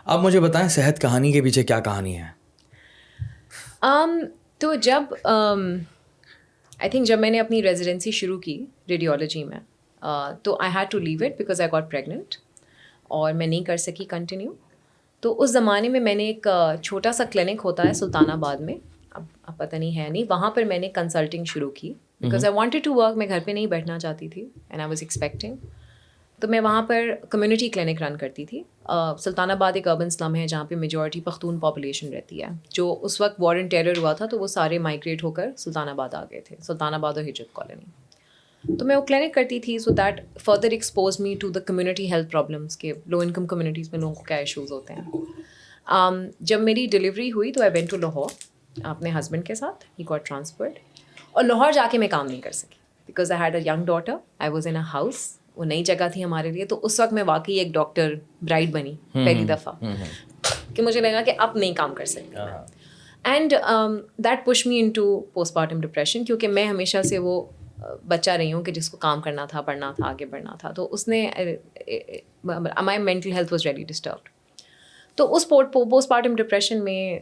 اب مجھے بتائیں صحت کہانی کے پیچھے کیا کہانی ہے؟ تو جب آئی تھنک جب میں نے اپنی ریزیڈنسی شروع کی ریڈیولوجی میں تو I had to leave it because I got pregnant اور میں نہیں کر سکی کنٹینیو. تو اس زمانے میں نے ایک چھوٹا سا کلینک ہوتا ہے سلطان آباد میں, اب پتہ نہیں ہے نہیں, وہاں پر میں نے کنسلٹنگ شروع کی because I wanted to work. میں گھر پہ نہیں بیٹھنا چاہتی تھی اینڈ آئی واز ایکسپیکٹنگ. تو میں وہاں پر کمیونٹی کلینک رن کرتی تھی. سلطان آباد ایک اربن سلم ہے جہاں پہ میجورٹی پختون پاپولیشن رہتی ہے. جو اس وقت وار اینڈ ٹیرر ہوا تھا تو وہ سارے مائگریٹ ہو کر سلطان آباد آ گئے تھے, سلطان آباد اور ہجرت کالونی. تو میں وہ کلینک کرتی تھی so that further expose me to the community health problems کے لو انکم کمیونٹیز میں لوگوں کو کیا ایشوز ہوتے ہیں. جب میری ڈلیوری ہوئی تو آئی وینٹ ٹو لاہور اپنے ہسبینڈ کے ساتھ. ہی گاٹ ٹرانسفرڈ اور لاہور جا کے میں کام نہیں کر سکی because I had a young daughter. I was in a house. وہ نئی جگہ تھی ہمارے لیے. تو اس وقت میں واقعی ایک ڈاکٹر برائڈ بنی پہلی دفعہ کہ مجھے لگا کہ اب نہیں کام کر سکتی. And that push me into postpartum depression, کیونکہ میں ہمیشہ سے وہ بچہ رہی ہوں کہ جس کو کام کرنا تھا, پڑھنا تھا, آگے بڑھنا تھا. تو اس نے my mental health was really disturbed. تو اس پوسٹ پارٹم ڈپریشن میں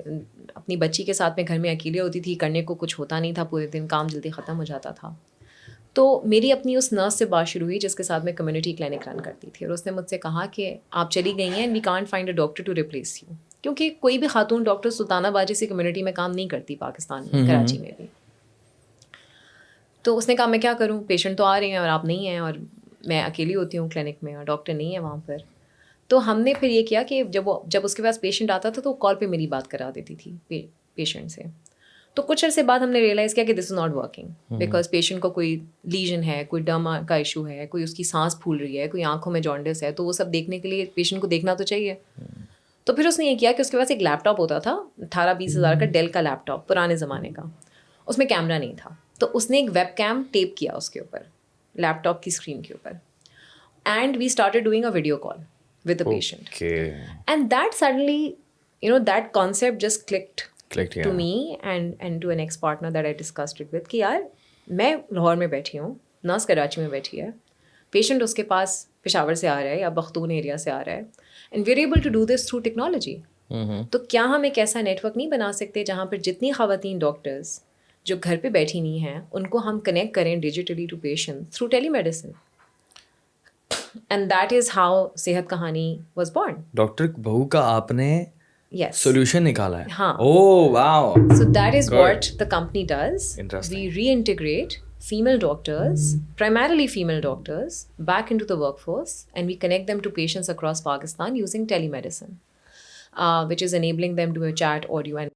اپنی بچی کے ساتھ میں گھر میں اکیلے ہوتی تھی, کرنے کو کچھ ہوتا نہیں تھا پورے دن, کام جلدی ختم ہو جاتا تھا. تو میری اپنی اس نرس سے بات شروع ہوئی جس کے ساتھ میں کمیونٹی کلینک رن کرتی تھی, اور اس نے مجھ سے کہا کہ آپ چلی گئی ہیں and we can't find a doctor to replace you, کیونکہ کوئی بھی خاتون ڈاکٹر سلطان آباد جیسی کمیونٹی میں کام نہیں کرتی پاکستان میں, کراچی میں بھی. تو اس نے کہا میں کیا کروں, پیشنٹ تو آ رہے ہیں اور آپ نہیں ہیں, اور میں اکیلی ہوتی ہوں کلینک میں اور ڈاکٹر نہیں ہے وہاں پر. تو ہم نے پھر یہ کیا کہ جب اس کے پاس پیشنٹ آتا تھا تو کال پہ میری بات کرا دیتی تھی پیشنٹ سے. تو کچھ عرصے بعد ہم نے ریئلائز کیا کہ this is not working because patient کو کوئی لیژن ہے, کوئی ڈم کا ایشو ہے, کوئی اس کی سانس پھول رہی ہے, کوئی آنکھوں میں جانڈس ہے, تو وہ سب دیکھنے کے لیے پیشنٹ کو دیکھنا تو چاہیے. تو پھر اس نے یہ کیا کہ اس کے پاس ایک لیپ ٹاپ ہوتا تھا 18-20 ہزار کا, ڈیل کا لیپ ٹاپ پرانے زمانے کا. اس میں کیمرہ نہیں تھا, تو اس نے ایک ویب کیم ٹیپ کیا اس کے اوپر, لیپ ٹاپ کی اسکرین کے اوپر, and we started doing a video call with the patient. And that suddenly, that concept just clicked to me and to an ex-partner that I discussed it with کہ یار میں لاہور میں بیٹھی ہوں, نرس کراچی میں بیٹھی ہے, پیشنٹ اس کے پاس پشاور سے آ رہا ہے یا بختون ایریا سے آ رہا ہے, and we're able to do this through technology. تو کیا ہم ایک ایسا نیٹ ورک نہیں بنا سکتے جہاں پر جتنی خواتین ڈاکٹرز جو گھر پہ بیٹھی نہیں ہیں ان کو ہم کنیکٹ کریں digitally to patient through telemedicine. And that is how صحت کہانی was born. ڈاکٹر بہو کا آپ نے سولوشن نکالا ہے. ہاں. Oh wow. So that is what the company does. We reintegrate female doctors, primarily female doctors, back into the workforce, and we connect them to patients across Pakistan using telemedicine, which is enabling them to chat, audio and